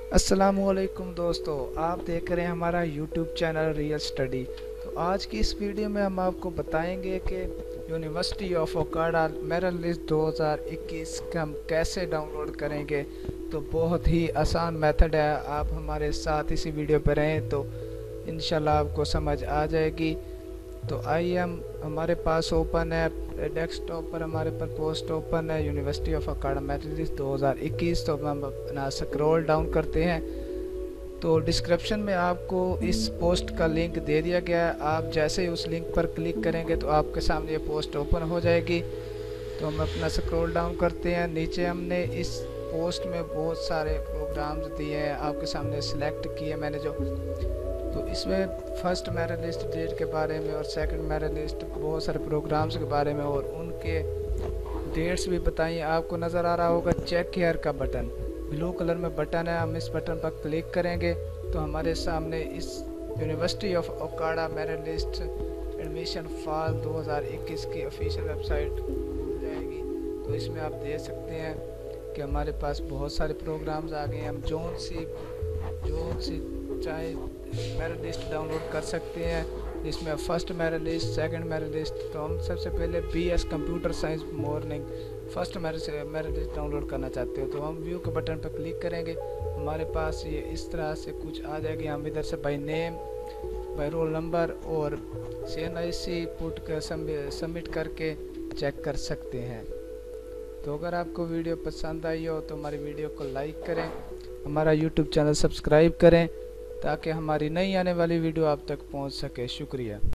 अस्सलामुअलैकुम दोस्तों, आप देख रहे हैं हमारा यूट्यूब चैनल रियल स्टडी। तो आज की इस वीडियो में हम आपको बताएंगे कि university of Okara merit list 2021 का हम कैसे डाउनलोड करेंगे। तो बहुत ही आसान मेथड है, आप हमारे साथ इसी वीडियो पर रहें तो इंशाल्लाह आपको समझ आ जाएगी। तो आइए हम हमारे पास ओपन है डेस्कटॉप पर, हमारे पर पोस्ट ओपन है university of Okara merit list 2021। तो हम अपना स्क्रॉल डाउन करते हैं तो डिस्क्रिप्शन में आपको इस पोस्ट का लिंक दे दिया गया है। आप जैसे ही उस लिंक पर क्लिक करेंगे तो आपके सामने ये पोस्ट ओपन हो जाएगी। तो हम अपना स्क्रॉल डाउन करते हैं, नीचे हमने इस पोस्ट में बहुत सारे प्रोग्राम्स दिए हैं, आपके सामने सिलेक्ट किए मैंने जो। तो इसमें फर्स्ट मेरिट लिस्ट डेट के बारे में और सेकंड मेरिट लिस्ट बहुत सारे प्रोग्राम्स के बारे में और उनके डेट्स भी बताइए। आपको नज़र आ रहा होगा चेक हेयर का बटन, ब्लू कलर में बटन है। हम इस बटन पर क्लिक करेंगे तो हमारे सामने इस university of Okara merit list admission fall 2021 की ऑफिशियल वेबसाइट खुल जाएगी। तो इसमें आप देख सकते हैं कि हमारे पास बहुत सारे प्रोग्राम्स आ गए हैं। हम जोन से चाहे मेरिट लिस्ट डाउनलोड कर सकते हैं। इसमें first merit list, second merit list. तो हम सबसे पहले BS computer science morning first merit list download करना चाहते हो तो हम व्यू के बटन पर क्लिक करेंगे। हमारे पास ये इस तरह से कुछ आ जाएगी। हम इधर से by name, by roll number और CNIC पुट कर सबमिट करके चेक कर सकते हैं। तो अगर आपको वीडियो पसंद आई हो तो हमारी वीडियो को लाइक करें, हमारा यूट्यूब चैनल सब्सक्राइब करें ताकि हमारी नई आने वाली वीडियो आप तक पहुंच सके। शुक्रिया।